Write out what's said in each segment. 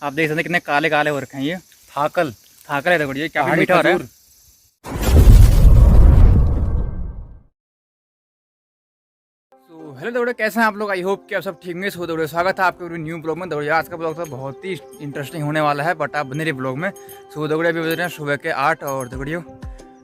आप देख सकते हैं कितने काले काले हो रखे हैं ये। थाकल थाकल है देखो, ये क्या मीठा हो रहा है। तो हेलो दौड़े, कैसे हैं आप लोग? आई होप कि आप सब ठीक में। सो दौड़े, स्वागत है आपके न्यू ब्लॉग में। दौड़े आज का ब्लॉग तो बहुत ही इंटरेस्टिंग होने वाला है, बट आप बने रहिए ब्लॉग में। सो दौड़े अभी बज रहे हैं सुबह के 8 और दौड़ियो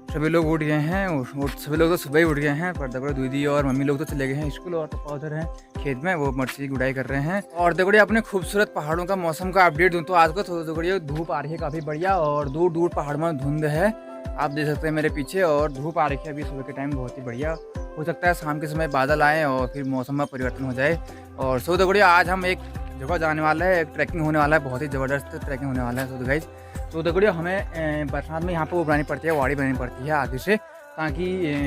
सभी लोग उठ गए हैं और सभी लोग तो सुबह ही उठ गए हैं, पर दौड़े दीदी और मम्मी लोग तो चले गए हैं स्कूल और पापा उधर हैं खेत में, वो मिर्ची की गुड़ाई कर रहे हैं। और दौड़िए अपने खूबसूरत पहाड़ों का मौसम का अपडेट दूँ तो आज को तो दौड़िए धूप आ रही है काफ़ी बढ़िया और दूर दूर पहाड़ में धुंध है, आप देख सकते हैं मेरे पीछे। और धूप आ रही है अभी सुबह के टाइम, बहुत ही बढ़िया। हो सकता है शाम के समय बादल आए और फिर मौसम में परिवर्तन हो जाए। और सो दौड़िए आज हम एक जगह जाने वाला है, एक ट्रैकिंग होने वाला है, बहुत ही ज़बरदस्त ट्रैकिंग होने वाला है। सो गाइस तो दौड़िए हमें बरसात में यहाँ पर वो बनानी पड़ती है, वाड़ी बनानी पड़ती है आगे से, ताकि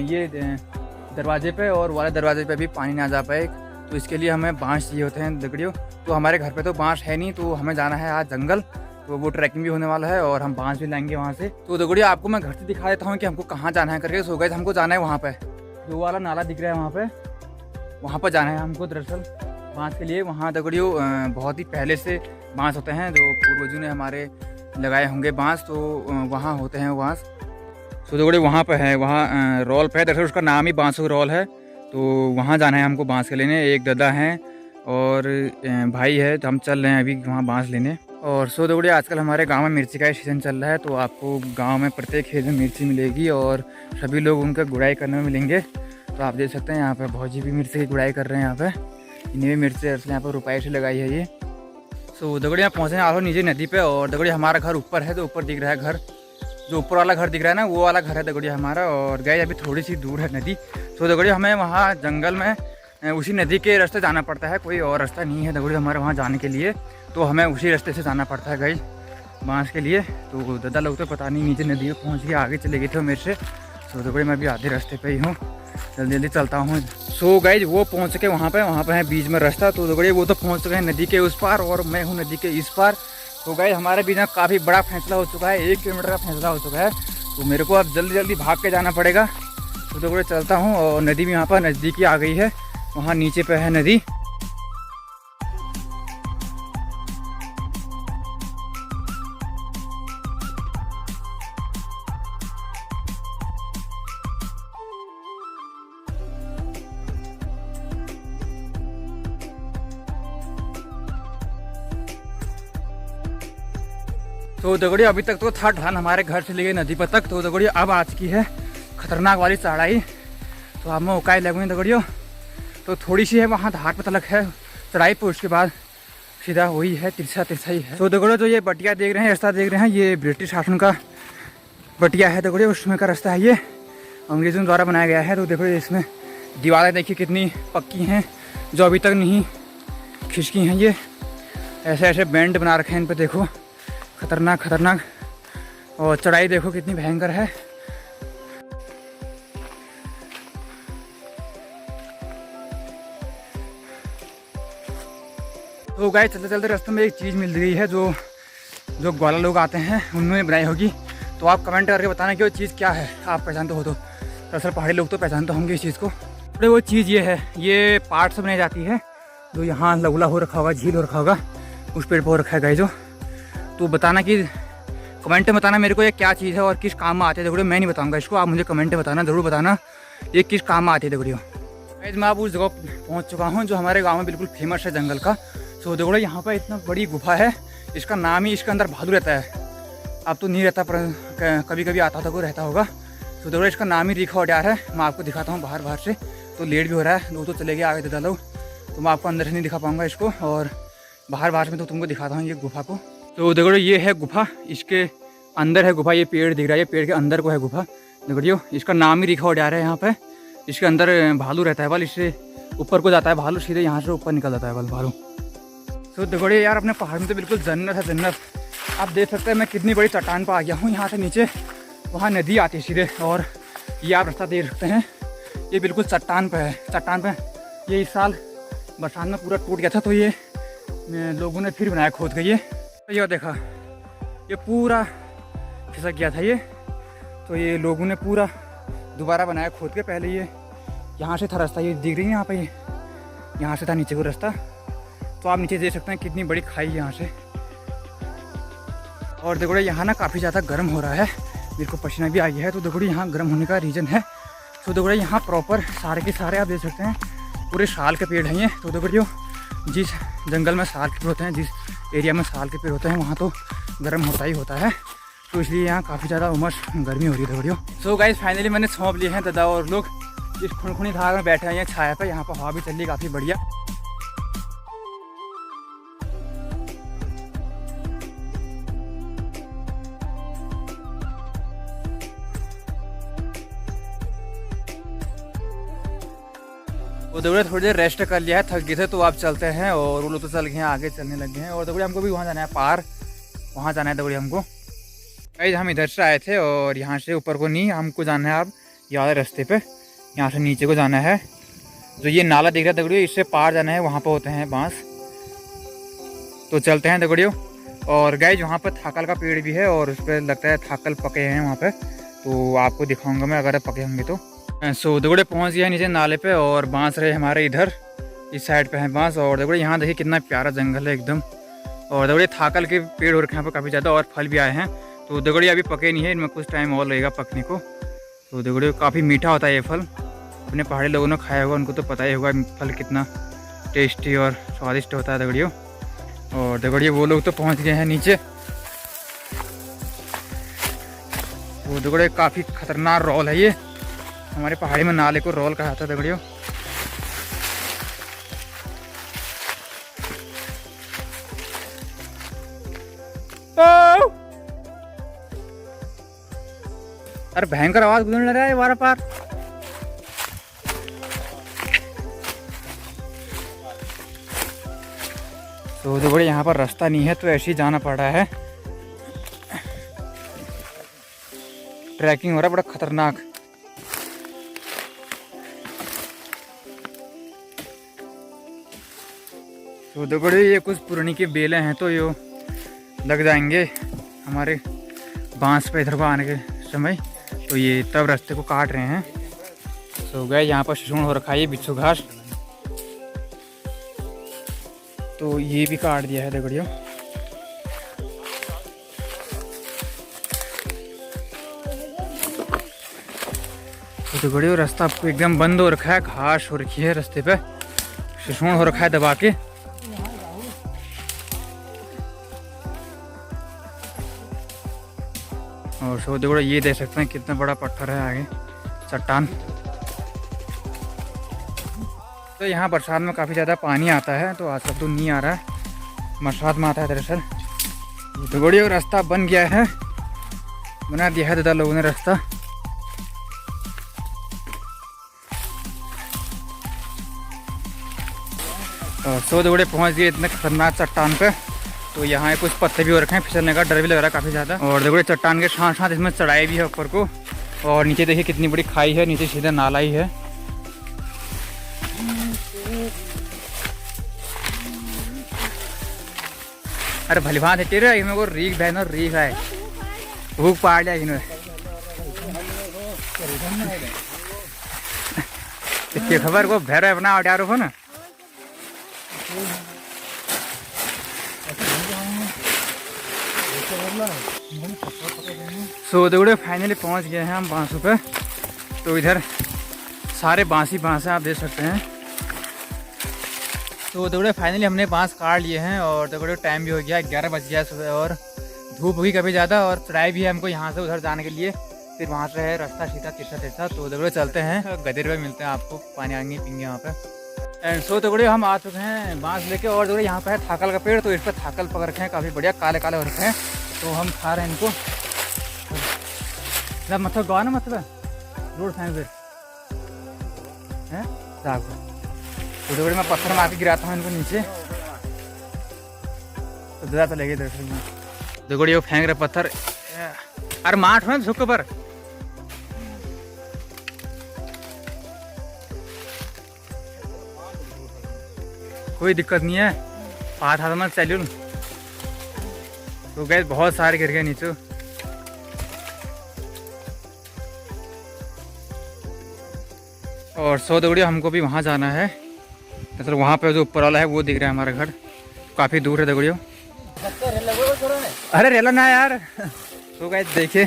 ये दरवाजे पे और वाले दरवाजे पे भी पानी ना जा पाए। तो इसके लिए हमें बांस चाहिए होते हैं दगड़ियों। तो हमारे घर पे तो बांस है नहीं, तो हमें जाना है आज जंगल, तो वो ट्रैकिंग भी होने वाला है और हम बांस भी लाएंगे वहाँ से। तो दगड़ियों आपको मैं घर से दिखा देता हूँ कि हमको कहाँ जाना है करके। सो गाइस हमको जाना है वहाँ पे, जो वाला नाला दिख रहा है वहाँ पर जाना है हमको दरअसल बांस के लिए। वहाँ दगड़ियों बहुत ही पहले से बांस होते हैं, जो पूर्वजों ने हमारे लगाए होंगे बांस, तो वहाँ होते हैं बांस। सो दगड़ियों वहाँ पे है, वहाँ रोल पे है, दरअसल उसका नाम ही बांसु रोल है। तो वहाँ जाना है हमको बांस के लेने। एक दादा हैं और भाई है, तो हम चल रहे हैं अभी वहाँ बांस लेने। और सो दगड़ियों आजकल हमारे गांव में मिर्ची का सीज़न चल रहा है, तो आपको गांव में प्रत्येक खेत में मिर्ची मिलेगी और सभी लोग उनका गुड़ाई करने में मिलेंगे। तो आप देख सकते हैं यहाँ पे भौजी भी मिर्ची की गुड़ाई कर रहे हैं। यहाँ पे इन्हें भी मिर्ची यहाँ पर रुपये से लगाई है ये। सो दगड़ियों पहुँचे आ रहा नीचे नदी पे, और दगड़ियों हमारा घर ऊपर है, तो ऊपर दिख रहा है घर, जो ऊपर वाला घर दिख रहा है ना, वो वाला घर है दगड़िया हमारा। और गए अभी थोड़ी सी दूर है नदी। तो दगड़िया हमें वहाँ जंगल में उसी नदी के रास्ते जाना पड़ता है, कोई और रास्ता नहीं है दगड़िया हमारे वहाँ जाने के लिए। तो हमें उसी रास्ते से जाना पड़ता है गई बांस के लिए। तो दादा लोग तो पता नहीं नीचे नदी में पहुँच गए, आगे चले गए थे मेरे से। तो दगड़िया मैं भी आधे रास्ते पर ही हूँ, जल्दी जल्दी चलता हूँ। सो गाइज वो पहुँच के वहाँ पे है बीच में रास्ता। तो दगड़िया वो तो पहुँच चुके हैं नदी के उस पार और मैं हूँ नदी के इस पार। तो गाइस हमारे बीच में काफ़ी बड़ा फैसला हो चुका है, 1 किलोमीटर का फैसला हो चुका है। तो मेरे को अब जल्दी जल्दी भाग के जाना पड़ेगा। तो दगड़ियों चलता हूँ, और नदी भी यहाँ पर नज़दीकी आ गई है, वहाँ नीचे पे है नदी। तो दगड़ियों अभी तक तो था ढलान हमारे घर से लेके नदी पर तक। तो दगड़ियों अब आज की है खतरनाक वाली चढ़ाई, तो अब मैं उकाई लगूँगी दगड़ियों। तो थोड़ी सी है वहाँ धार पर तलक है चढ़ाई पर, उसके बाद सीधा वही है तिरछा ही है। तो दगड़ियों जो ये बटिया देख रहे हैं, रास्ता देख रहे हैं, ये ब्रिटिश शासन का बटिया है दगड़ियों, उसमें का रास्ता है, ये अंग्रेज़ों द्वारा बनाया गया है। तो देखो इसमें दीवारें देखिए कितनी पक्की हैं, जो अभी तक नहीं खिसकी हैं। ये ऐसे ऐसे बैंड बना रखे हैं इन पर, देखो खतरनाक खतरनाक। और चढ़ाई देखो कितनी भयंकर है। तो गाइस चलते चलते रास्ते में एक चीज़ मिल गई है, जो ग्वाला लोग आते हैं उन्होंने बनाई होगी। तो आप कमेंट करके बताना कि वो चीज़ क्या है, आप पहचानते हो तो। दरअसल पहाड़ी लोग तो पहचानते होंगे इस चीज़ को। तो वो चीज़ ये है, ये पार्ट से बनाई जाती है, जो यहाँ लगुला हो रखा होगा, झील हो रखा होगा, उस पेड़ पर हो रखा है गाइस जो। तो बताना कि कमेंट में बताना मेरे को ये क्या चीज़ है और किस काम में आती है दगड़ियों। मैं नहीं बताऊंगा इसको, आप मुझे कमेंट में बताना, ज़रूर बताना ये किस काम में आती है दगड़ियों। मैं अब उस जगह पहुंच चुका हूं जो हमारे गांव में बिल्कुल फेमस है जंगल का। तो दगड़ियों यहाँ पर इतना बड़ी गुफा है, इसका नाम ही इसके अंदर भालू रहता है। अब तो नहीं रहता, पर कभी कभी आता था, कोई रहता होगा। तो दगड़ियों इसका नाम ही रिखा उड्यार है। मैं आपको दिखाता हूँ बाहर से, तो लेट भी हो रहा है, लोग तो चले गए आगे दादा लोग, तो मैं आपको अंदर से नहीं दिखा पाऊँगा इसको, और बाहर में तो तुमको दिखाता हूँ ये गुफा को। तो दगड़ियों ये है गुफा, इसके अंदर है गुफा, ये पेड़ दिख रहा है, ये पेड़ के अंदर को है गुफा दगड़ियों। इसका नाम ही रिखा उड्यार है यहाँ पे। इसके अंदर भालू रहता है, बल इससे ऊपर को जाता है भालू, सीधे यहाँ से ऊपर निकल जाता है बल भालू। तो दगड़ियों यार अपने पहाड़ में तो बिल्कुल जन्नत है जन्नत। आप देख सकते हैं मैं कितनी बड़ी चट्टान पर आ गया हूँ, यहाँ से नीचे वहाँ नदी आती है सीधे, और ये आप रास्ता देख सकते हैं, ये बिल्कुल चट्टान पर है। चट्टान पर ये इस साल बरसात में पूरा टूट गया था, तो ये लोगों ने फिर बनाया खोद के। ये देखा ये पूरा खिसक गया था ये, तो ये लोगों ने पूरा दोबारा बनाया खोद के। पहले ये यहाँ से था रास्ता, ये दिख रही है यहाँ पे, ये यहाँ से था नीचे को रास्ता। तो आप नीचे देख सकते हैं कितनी बड़ी खाई है यहाँ से, और देखो यहाँ ना काफ़ी ज़्यादा गर्म हो रहा है, मेरे को पसीना भी आ गया है। तो देखो यहाँ गर्म होने का रीज़न है। तो देखो यहाँ प्रॉपर सारे के सारे आप देख सकते हैं पूरे साल के पेड़ हैं ये। तो देखो जिस जंगल में साल के पेड़ होते हैं, जिस एरिया में साल के पेड़ होते हैं, वहाँ तो गर्म होता ही होता है। तो इसलिए यहाँ काफ़ी ज़्यादा उमस गर्मी हो रही है देखो। सो गाइस फाइनली मैंने सौंप लिए हैं दादा और लोग इस खुनखुनी धार में बैठे हैं छाया पे। यहाँ पर हवा भी चल रही है काफ़ी बढ़िया। वो देखो थोड़ी देर रेस्ट कर लिया है, थक गए थे तो आप चलते हैं। और वो लोग तो चल गए हैं, आगे चलने लग गए हैं। और देखो हमको भी वहाँ जाना है, पार वहाँ जाना है देखो हमको। गाइस हम इधर से आए थे और यहाँ से ऊपर को नहीं, हमको जाना है अब यहाँ रास्ते पे, यहाँ से नीचे को जाना है। जो ये नाला दिख रहा है दगड़ियों, इससे पार जाना है, वहाँ पर होते हैं बांस। तो चलते हैं दगड़ियों। और गाइस वहाँ पर थाकल का पेड़ भी है और उस पर लगता है थाकल पके हैं वहाँ पर, तो आपको दिखाऊंगा मैं अगर पके होंगे तो। सो दगड़े पहुँच गया नीचे नाले पे और बांस रहे हमारे इधर इस साइड पे है बांस। और दगड़े यहाँ देखिए कितना प्यारा जंगल है एकदम। और दगड़े थाकल के पेड़ हो रखे हैं यहाँ पर काफ़ी ज़्यादा, और फल भी आए हैं। तो दगड़े अभी पके नहीं है, इनमें कुछ टाइम और लगेगा पकने को। तो दगड़े काफ़ी मीठा होता है ये फल, अपने पहाड़ी लोगों ने खाया होगा, उनको तो पता ही होगा फल कितना टेस्टी और स्वादिष्ट होता है दगड़ियों। और दगड़ियों वो लोग तो पहुंच गए हैं नीचे। वो दगड़े काफ़ी खतरनाक रोल है ये, हमारे पहाड़ी में नाले को रोल कहा जाता है दगड़ियों। अरे भयंकर आवाज गुजरने लग रहा है वारा पार। तो देखो यहाँ पर रास्ता नहीं है तो ऐसे ही जाना पड़ रहा है। ट्रैकिंग हो रहा है बड़ा खतरनाक। तो देखो ये कुछ पुरानी की बेलें हैं, तो ये लग जाएंगे हमारे बांस पे इधर को आने के समय। तो ये तब रास्ते को काट रहे हैं। तो गए यहाँ पर शूण हो रखा है ये बिच्छू घास, तो ये भी काट दिया है दगड़ियों। तो दगड़ियों रास्ता आपको एकदम बंद हो रखा है, घास हो रखी है रास्ते पे, शूण हो रखा है दबा के। और सो देखो ये देख सकते हैं कितना बड़ा पत्थर है आगे, चट्टान। तो यहाँ बरसात में काफ़ी ज़्यादा पानी आता है, तो आजकल तो नहीं आ रहा है, बरसात में आता है दरअसल। तो बड़ी रास्ता बन गया है, बना दिया है दादा लोगों ने रास्ता। और सो दगड़े पहुँच गए इतने खतरनाक चट्टान पे। तो यहाँ कुछ पत्ते भी हो रखे हैं, फिसलने का डर भी लग रहा है काफ़ी ज़्यादा। और देखो चट्टान के साथ साथ इसमें चढ़ाई भी है ऊपर को। और नीचे देखिए कितनी बड़ी खाई है, नीचे सीधा नाला ही है। अरे भली भात है तेरे इनमें को रीख बहन और रीख है, भूख पाड़ लिया इन्होंने। इसकी खबर को भैर अपना उठारो हो ना। सो दगड़े फाइनली पहुंच गए हैं हम बांसों पे। तो इधर सारे बांस ही बांस हैं, आप देख सकते हैं। तो दगड़े फाइनली हमने बांस काट लिए हैं। और दगड़े टाइम भी हो गया 11 बज गया सुबह, और धूप होगी काफ़ी ज़्यादा, और चढ़ाई भी है हमको यहाँ से उधर जाने के लिए। फिर वहाँ से है रास्ता सीधा तिरछा तिरछा। तो दगड़े चलते हैं, गदेर पे मिलते हैं आपको, पानी आएंगे पीएंगे वहाँ पे। एंड सो दगड़े हम आ चुके हैं बांस लेके। और दगड़े यहाँ पे है थाकल का पेड़, तो इस पर थाकल पकड़ रखे हैं काफ़ी बढ़िया, काले काले हो रखे हैं। तो हम खा रहे हैं इनको। जब मतलब गवा ना मतलब रोड फेंक फिर है साग। तो दगड़े मैं पत्थर मार के गिराता हूँ इनको नीचे, तो ज़्यादा चलेगी दरअसल में। दगड़े वो फेंक रहे पत्थर, अरे माठ हो झुक पर। कोई दिक्कत नहीं है, हाथ हाथ में चलिए। तो गए बहुत सारे गिर गए नीचे। और सो दगड़ियों हमको भी वहाँ जाना है, मतलब वहाँ पे जो ऊपर वाला है वो दिख रहा है हमारा घर, काफ़ी दूर है दगड़ियों। अरे रेला ना यार। तो गाइस देखिए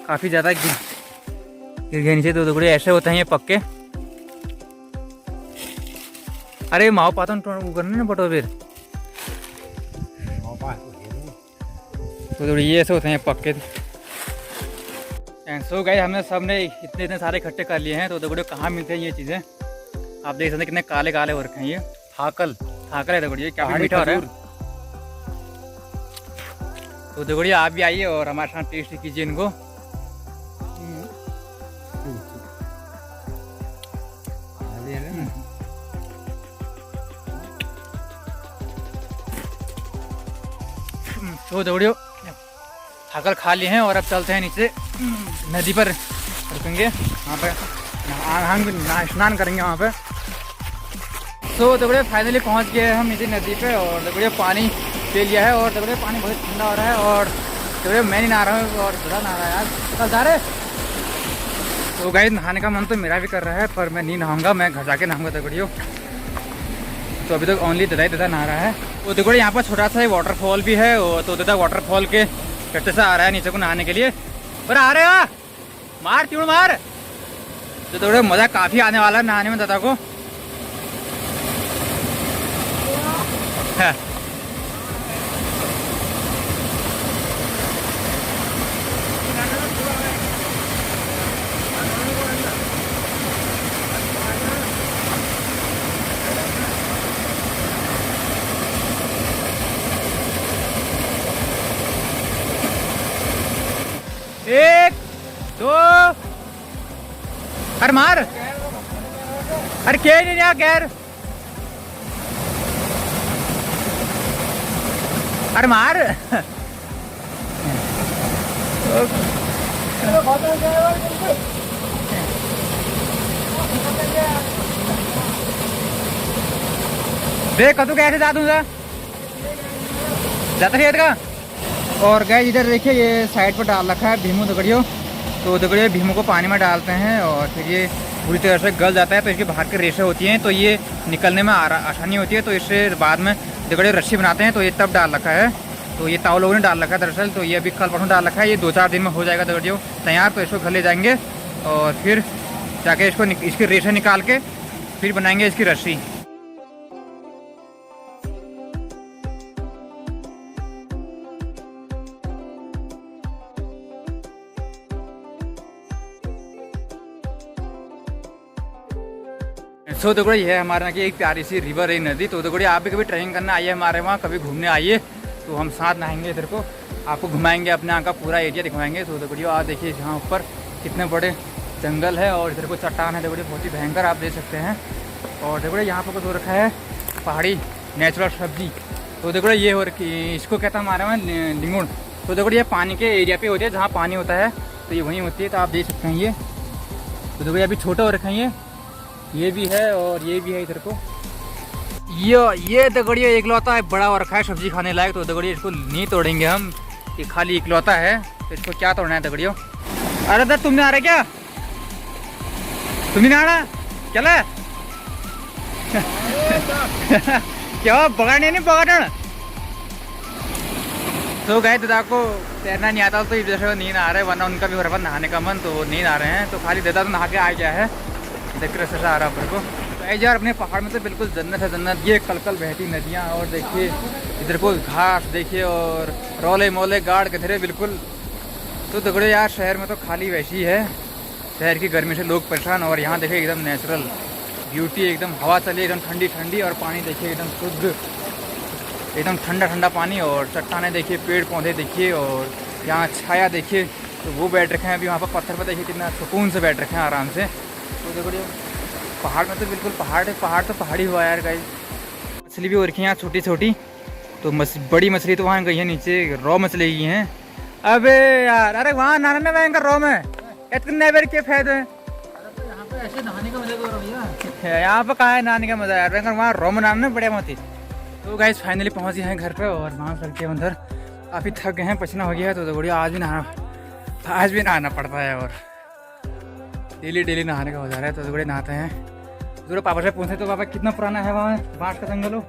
काफी ज्यादा गिर गए नीचे। तो टुकड़े ऐसे होते हैं ये पक्के। अरे माओ पातन वो करना ना बटो फिर। तो ये ऐसे होते हैं पक्के। सो गाइस हमने सबने इतने सारे इकट्ठे कर लिए हैं। तो टुकड़े कहाँ मिलते हैं ये चीज़ें, आप देख सकते हैं कितने काले काले हो रखे हैं ये। थाकल है टुकड़े, क्या मीठा हो रहा है। तो टुकड़े आप भी आइए और हमारे साथ टेस्ट कीजिए इनको। तो दौड़ियो थाकल खा लिए हैं और अब चलते हैं नीचे नदी पर, रुकेंगे वहाँ पे स्नान करेंगे वहाँ पे। तो दौड़े फाइनली पहुँच गए हम नीचे नदी पे और दौड़े पानी पी लिया है और दौड़े पानी बहुत ठंडा हो रहा है और दौड़े मैं नहीं नहा रहा हूँ और थोड़ा नहा रहा है यार कल जा रहे। तो गाइस नहाने का मन तो मेरा भी कर रहा है पर मैं नहीं नहाऊंगा, मैं घर जाके नहाऊंगा दगड़ियों। तो अभी तक ओनली दादा नहा रहा है। तो देखो यहाँ पर छोटा सा वाटरफॉल भी है। तो दादा वाटरफॉल के कट्टे से आ रहा है नीचे को नहाने के लिए। पर आ रहे हो मार क्यों मार। तो थोड़ा मज़ा काफ़ी आने वाला है नहाने में दादा को। एक दो अरे मार। अरे क्या नहीं यार गैर। अरे मार। देख तू कैसे जा दूंगा जाता खेत का। और गैस इधर देखिए ये साइड पर डाल रखा है भीमू दगड़ियों। तो दगड़ियों भीमू को पानी में डालते हैं और फिर ये पूरी तरह से गल जाता है। तो इसके बाहर की रेशे होती हैं तो ये निकलने में आसानी होती है। तो इससे बाद में दगड़ियों रस्सी बनाते हैं। तो ये तब डाल रखा है। तो ये ताऊ लोगों ने डाल रखा है दरअसल। तो ये अभी कल परसों डाल रखा है। ये 2-4 दिन में हो जाएगा दगड़ियों तैयार। तो इसको घर ले जाएंगे और फिर जाके इसको इसकी रेशे निकाल के फिर बनाएंगे इसकी रस्सी। सो देखो ये है हमारे यहाँ की एक प्यारी सी रिवर है नदी। तो देखो आप भी कभी ट्रेकिंग करने आइए हमारे वहाँ, कभी घूमने आइए तो हम साथ नहाएंगे। इधर को आपको घुमाएंगे, अपने यहाँ का पूरा एरिया दिखवाएंगे। तो देखो आप देखिए यहाँ ऊपर कितने बड़े जंगल है और इधर को चट्टान है। देखो बहुत ही भयंकर आप देख सकते हैं। और देखो यहाँ पर कुछ हो रखा है पहाड़ी नेचुरल सब्जी। तो देखो ये हो रखी इसको कहता है हमारे वहाँ लिंगुड़। तो देखो ये पानी के एरिया पे होती है जहाँ पानी होता है तो ये वहीं होती है। तो आप देख सकते हैं ये। तो देखो अभी छोटा हो रखा है ये भी है और ये भी है इधर को। ये दगड़िया इकलौता है बड़ा हो रखा है सब्जी खाने लायक। तो दगड़िया इसको नहीं तोड़ेंगे हम, ये खाली इकलौता है। तो इसको क्या तोड़ना है दगड़ियों। अरे दर तुमने आ रहे क्या, तुमने आ रहा चला क्या पकड़ने नहीं पकड़ना। तो गए दादा को तैरना नहीं आता तो इस वजह से नींद आ रहा है, वरना उनका भी हो रहा नहाने का मन तो नींद आ रहे हैं। तो खाली दादा तो नहा के आ गया है, देख रहे से आ रहा है को। तो यार अपने पहाड़ में तो बिल्कुल जन्नत है जन्नत। ये कल बहती नदियाँ और देखिए इधर को घास देखिए और रोले मोले गाड़ के धरे बिल्कुल। तो दगड़े यार शहर में तो खाली वैसी है, शहर की गर्मी से लोग परेशान। और यहाँ देखिए एकदम नेचुरल ब्यूटी, एकदम हवा चली एकदम ठंडी ठंडी और पानी देखिए एकदम शुद्ध, एकदम ठंडा ठंडा पानी। और चट्टानें देखिए, पेड़ पौधे देखिए और यहाँ छाया देखिए। तो वो बैठ रखे हैं अभी वहाँ पर पत्थर पर, देखिए कितना सुकून से बैठ रखे हैं आराम से। तो देखो पहाड़ में तो बिल्कुल पहाड़ तो पहाड़ी हुआ यार गाइस। मछली भी हो रखी है यहाँ छोटी छोटी। तो बड़ी मछली तो वहाँ गई है नीचे, रॉ मछली गई हैं। अबे यार अरे वहाँ नहाने में रॉ में इतने बेर के फायदे। यहाँ पे ऐसे नहाने का मजा तो भैया, यहाँ पे कहाँ है नहाने का मजा यार, वहाँ रॉ में नहाने बढ़िया मत। तो गाइस फाइनली पहुँच गए हैं घर पे और वहाँ चलते हैं अंदर। काफ़ी थक गए हैं, पसीना हो गया है। तो बढ़िया आज भी नहाना पड़ता है और डेली नहाने का हो जा रहा है। तो बड़े नहाते हैं। तो पापा से पूछे तो पापा कितना पुराना है वहाँ बांस का जंगल हो।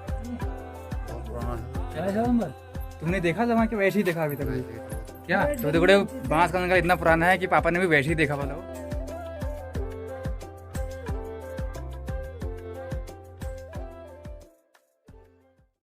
तुमने देखा जमा कि वैसे ही देखा अभी तक भी? क्या तो देखो बांस का जंगल इतना पुराना है कि पापा ने भी वैसे ही देखा बोला।